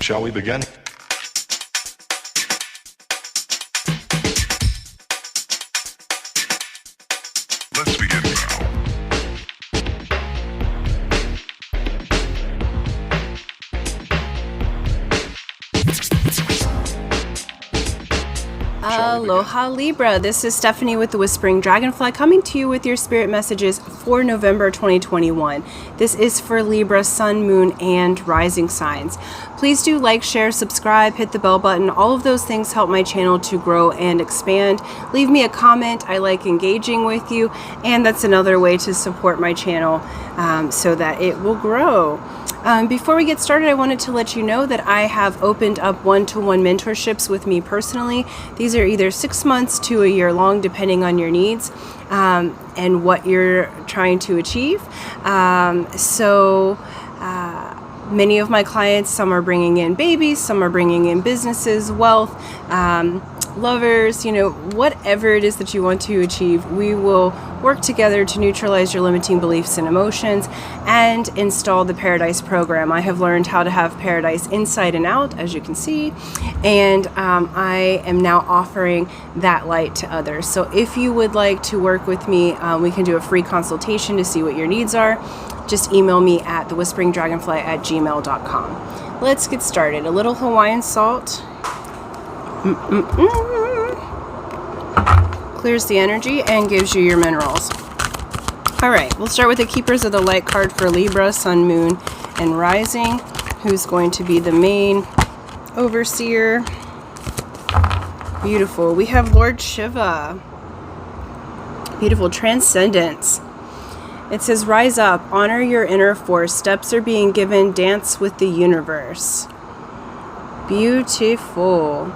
Shall we begin? Let's begin now. Aloha Libra, this is Stephanie with the Whispering Dragonfly coming to you with your spirit messages for November 2021. This is for Libra, Sun, Moon, and Rising signs. Please do like, share, subscribe, hit the bell button. All of those things help my channel to grow and expand. Leave me a comment. I like engaging with you, and that's another way to support my channel so that it will grow. Before we get started, I wanted to let you know that I have opened up one-to-one mentorships with me personally. These are either 6 months to a year long, depending on your needs and what you're trying to achieve. Many of my clients, some are bringing in babies, some are bringing in businesses, wealth, lovers, whatever it is that you want to achieve. We will work together to neutralize your limiting beliefs and emotions and install the Paradise program. I have learned how to have Paradise inside and out, as you can see, and I am now offering that light to others. So if you would like to work with me, we can do a free consultation to see what your needs are. Just email me at thewhisperingdragonfly@gmail.com. Let's get started. A little Hawaiian salt. Clears the energy and gives you your minerals. All right, we'll start with the Keepers of the Light card for Libra, Sun, Moon, and Rising. Who's going to be the main overseer? Beautiful. We have Lord Shiva. Beautiful. Transcendence. It says, rise up, honor your inner force. Steps are being given. Dance with the universe. Beautiful.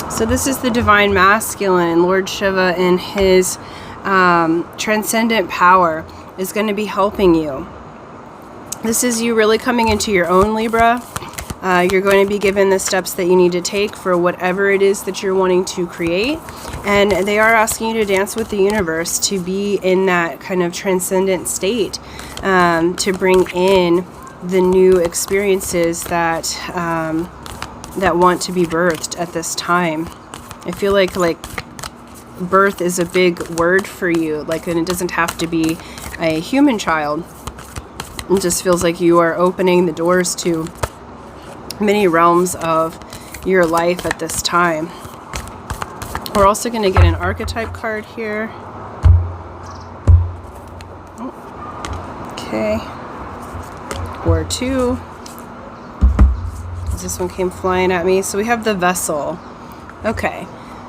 So this is the Divine Masculine. Lord Shiva in his transcendent power is going to be helping you. This is you really coming into your own, Libra. You're going to be given the steps that you need to take for whatever it is that you're wanting to create. And they are asking you to dance with the universe, to be in that kind of transcendent state, to bring in the new experiences that want to be birthed at this time. I feel like birth is a big word for you, and it doesn't have to be a human child. It just feels like you are opening the doors to many realms of your life at this time. We're also going to get an archetype card here. Okay. Or two. This one came flying at me. So we have the Vessel. Okay.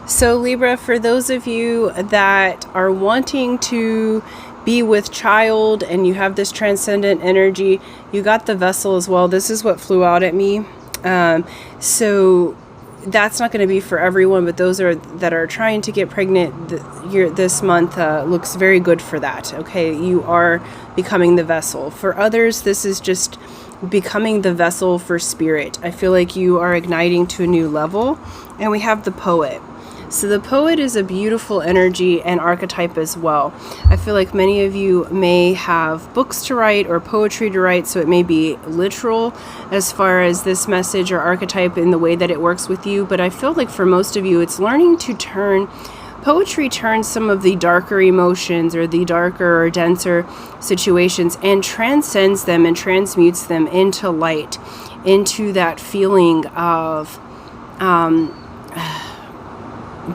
So Libra, for those of you that are wanting to be with child and you have this transcendent energy, you got the Vessel as well. This is what flew out at me. So that's not going to be for everyone, but those that are trying to get pregnant this month looks very good for that. Okay, you are becoming the vessel. For others, this is just becoming the vessel for spirit. I feel like you are igniting to a new level. And we have the Poet. So the Poet is a beautiful energy and archetype as well. I feel like many of you may have books to write or poetry to write, so it may be literal as far as this message or archetype in the way that it works with you. But I feel like for most of you, it's learning to turn poetry, turns some of the darker emotions or the darker or denser situations and transcends them and transmutes them into light, into that feeling of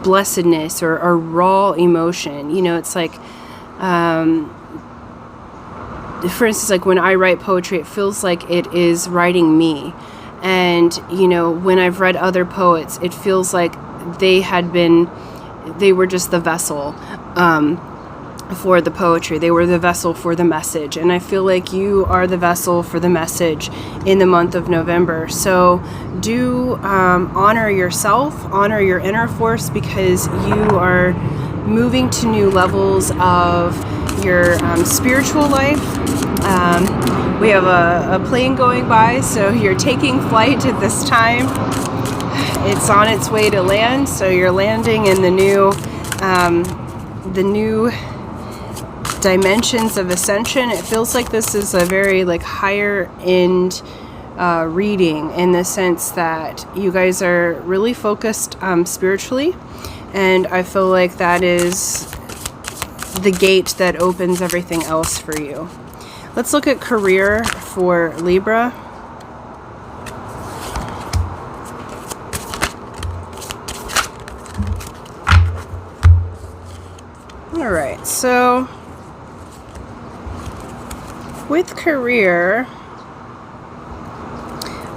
blessedness or raw emotion. It's like, for instance, like when I write poetry, it feels like it is writing me. And, when I've read other poets, it feels like they were just the vessel for the poetry. They were the vessel for the message. And I feel like you are the vessel for the message in the month of November. So do honor yourself, honor your inner force, because you are moving to new levels of your spiritual life. We have a plane going by, so you're taking flight at this time. It's on its way to land, so you're landing in the new dimensions of ascension. It feels like this is a very higher end reading, in the sense that you guys are really focused spiritually, and I feel like that is the gate that opens everything else for you. Let's look at career for Libra. All right, so with career,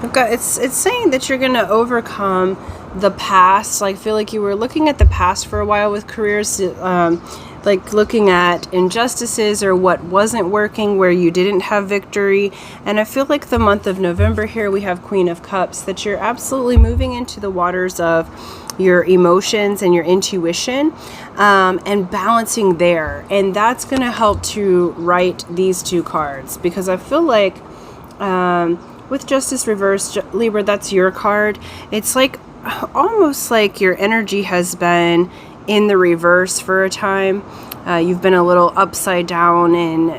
I've got it's saying that you're going to overcome the past. Like, I feel like you were looking at the past for a while with careers, like looking at injustices or what wasn't working, where you didn't have victory. And I feel like the month of November here, we have Queen of Cups, that you're absolutely moving into the waters of your emotions and your intuition, and balancing there. And that's going to help to write these two cards, because I feel like with Justice reversed, Libra, that's your card. It's like almost like your energy has been in the reverse for a time. You've been a little upside down in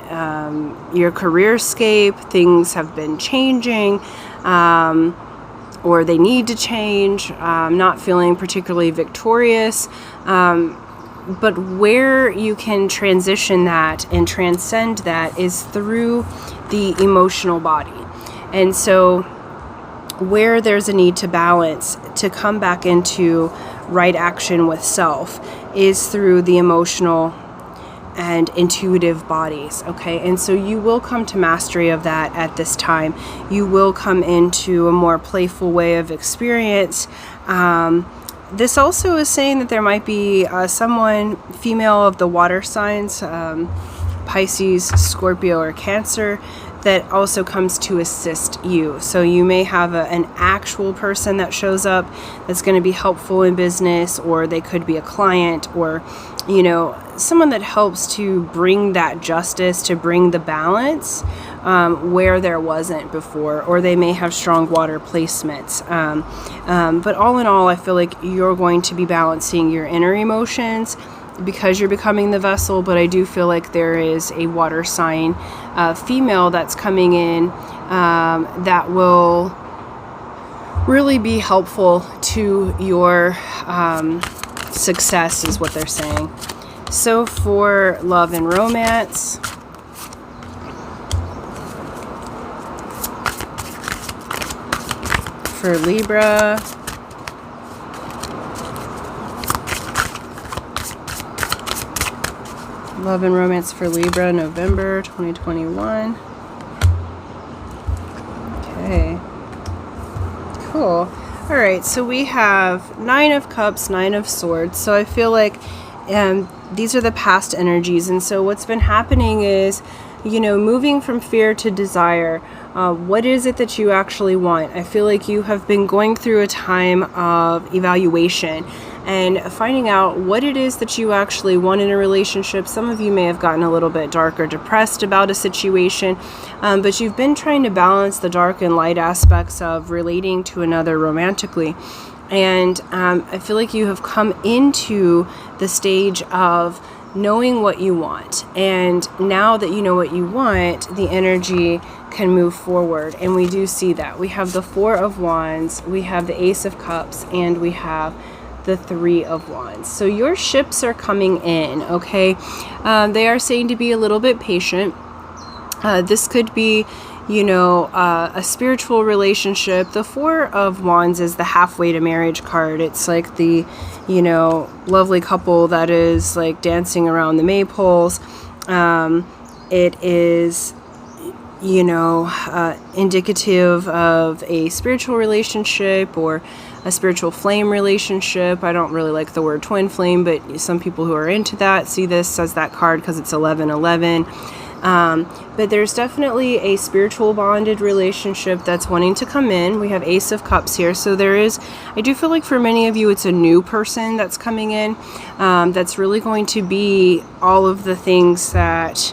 your career scape. Things have been changing, or they need to change. Not feeling particularly victorious. But where you can transition that and transcend that is through the emotional body. And so where there's a need to balance, to come back into right action with self, is through the emotional and intuitive bodies. Okay, and so you will come to mastery of that at this time. You will come into a more playful way of experience. This also is saying that there might be someone, female of the water signs, Pisces, Scorpio, or Cancer, that also comes to assist you. So you may have an actual person that shows up that's going to be helpful in business, or they could be a client, or, you know, someone that helps to bring that justice, to bring the balance where there wasn't before, or they may have strong water placements. But all in all, I feel like you're going to be balancing your inner emotions because you're becoming the vessel. But I do feel like there is a water sign female that's coming in that will really be helpful to your success, is what they're saying. So for love and romance, for Libra, love and romance for Libra, November 2021. Okay, cool. All right, so we have 9 of Cups, 9 of Swords. So I feel like these are the past energies. And so what's been happening is, you know, moving from fear to desire. What is it that you actually want? I feel like you have been going through a time of evaluation and finding out what it is that you actually want in a relationship. Some of you may have gotten a little bit dark or depressed about a situation, but you've been trying to balance the dark and light aspects of relating to another romantically. And I feel like you have come into the stage of knowing what you want. And now that you know what you want, the energy can move forward. And we do see that. We have the 4 of Wands, we have the Ace of Cups, and we have the 3 of Wands. So your ships are coming in, okay? They are saying to be a little bit patient. This could be, you know, a spiritual relationship. The 4 of Wands is the halfway to marriage card. It's like the, you know, lovely couple that is like dancing around the maypoles. It is, you know, indicative of a spiritual relationship or a spiritual flame relationship. I don't really like the word twin flame, but some people who are into that see this as that card because it's 1111. But there's definitely a spiritual bonded relationship that's wanting to come in. We have Ace of Cups here. So there is, I do feel like for many of you, it's a new person that's coming in, that's really going to be all of the things that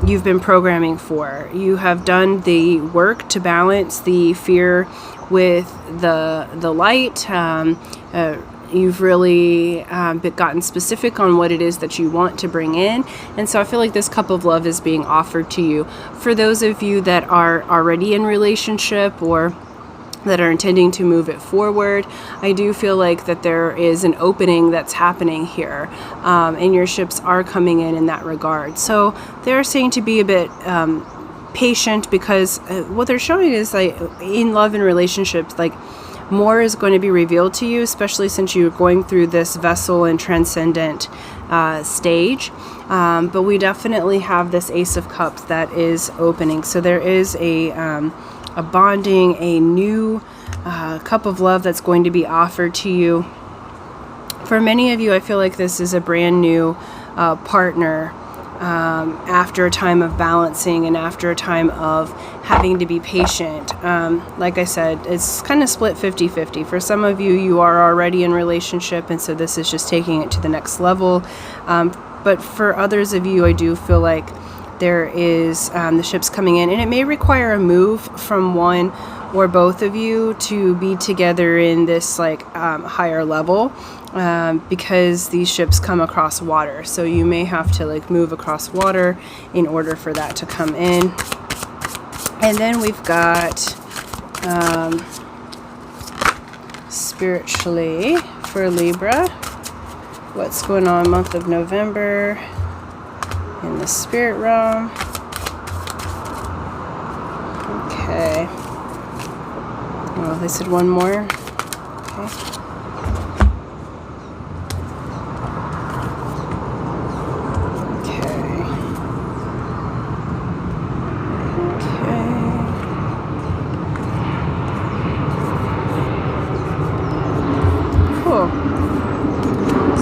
you've been programming for. You have done the work to balance the fear with the light, you've really gotten specific on what it is that you want to bring in. And so I feel like this cup of love is being offered to you. For those of you that are already in relationship or that are intending to move it forward, I do feel like that there is an opening that's happening here, and your ships are coming in that regard. So they're saying to be a bit patient, because what they're showing is, like, in love and relationships, like, more is going to be revealed to you, especially since you're going through this vessel and transcendent stage. But we definitely have this Ace of Cups that is opening. So there is a bonding, a new cup of love that's going to be offered to you. For many of you, I feel like this is a brand new partner, after a time of balancing and after a time of having to be patient. Like I said, it's kind of split 50-50. For some of you, you are already in relationship, and so this is just taking it to the next level. But for others of you, I do feel like there is the ships coming in, and it may require a move from one or both of you to be together in this higher level, because these ships come across water. So you may have to move across water in order for that to come in. And then we've got spiritually for Libra, what's going on month of November in the spirit realm. Okay. Well, they said one more. Okay.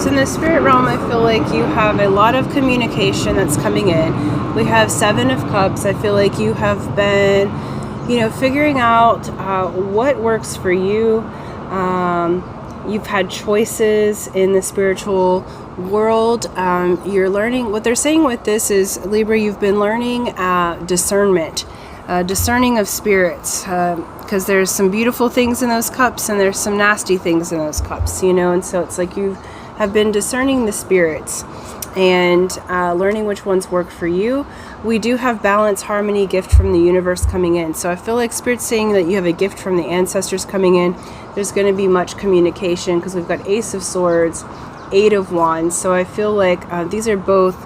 In the spirit realm, I feel like you have a lot of communication that's coming in. We have Seven of Cups. I feel like you have been, figuring out what works for you. You've had choices in the spiritual world. You're learning. What they're saying with this is, Libra, you've been learning discernment, discerning of spirits, because there's some beautiful things in those cups and there's some nasty things in those cups, and so it's like you have been discerning the spirits and learning which ones work for you. We do have balance, harmony, gift from the universe coming in. So I feel like Spirit's saying that you have a gift from the ancestors coming in. There's going to be much communication, because we've got Ace of Swords, Eight of Wands. So I feel like these are both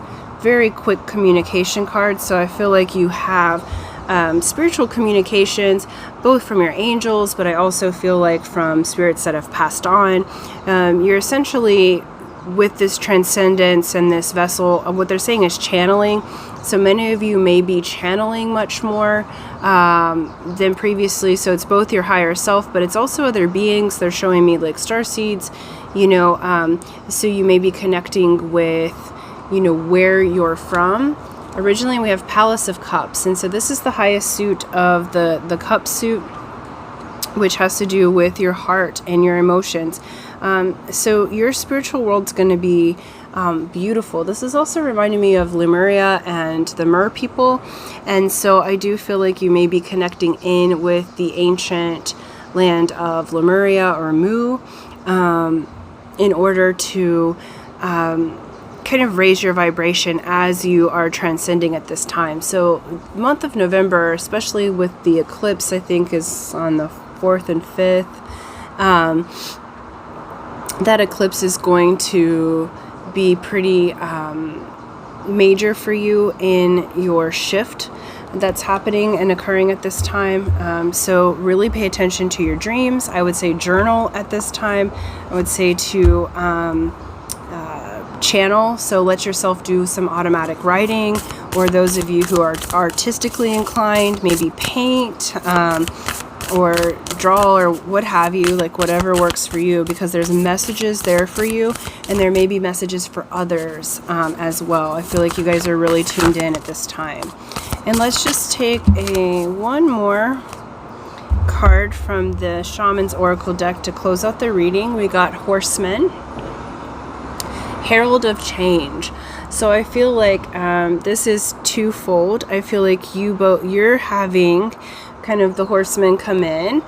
very quick communication cards. So I feel like you have spiritual communications, both from your angels, but I also feel like from spirits that have passed on. You're essentially, with this transcendence and this vessel, what they're saying is channeling. So many of you may be channeling much more than previously. So it's both your higher self, but it's also other beings. They're showing me like starseeds, so you may be connecting with, where you're from. Originally, we have Palace of Cups, and so this is the highest suit of the cup suit, which has to do with your heart and your emotions. So your spiritual world's going to be beautiful. This is also reminding me of Lemuria and the Mer people, and so I do feel like you may be connecting in with the ancient land of Lemuria or Mu, in order to kind of raise your vibration as you are transcending at this time. So month of November, especially with the eclipse, I think is on the 4th and 5th. That eclipse is going to be pretty major for you in your shift that's happening and occurring at this time. So really pay attention to your dreams. I would say journal at this time. I would say to channel, so let yourself do some automatic writing, or those of you who are artistically inclined, maybe paint or draw or what have you, like whatever works for you, because there's messages there for you, and there may be messages for others as well. I feel like you guys are really tuned in at this time. And let's just take one more card from the Shaman's Oracle deck to close out the reading. We got Horseman, Herald of Change. So I feel like this is twofold. I feel like you're having kind of the horsemen come in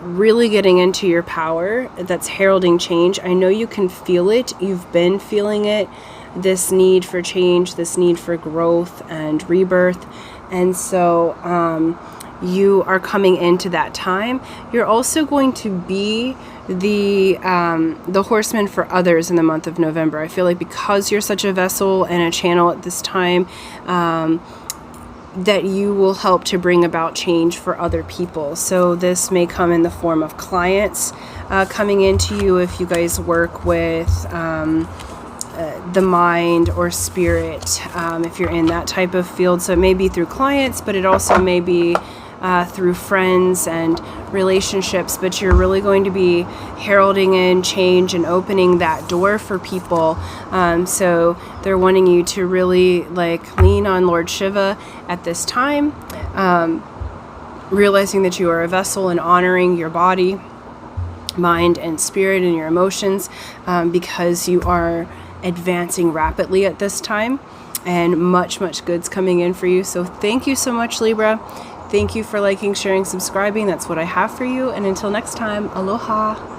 really getting into your power, that's heralding change. I know you can feel it. You've been feeling it. This need for change, this need for growth and rebirth. And so you are coming into that time. You're also going to be the horseman for others in the month of November. I feel like because you're such a vessel and a channel at this time, that you will help to bring about change for other people. So this may come in the form of clients coming into you if you guys work with the mind or spirit, if you're in that type of field. So it may be through clients, but it also may be through friends and relationships, but you're really going to be heralding in change and opening that door for people. So they're wanting you to really like lean on Lord Shiva at this time, realizing that you are a vessel and honoring your body, mind, and spirit and your emotions, because you are advancing rapidly at this time, and much good's coming in for you. So thank you so much, Libra. Thank you for liking, sharing, subscribing. That's what I have for you. And until next time, aloha.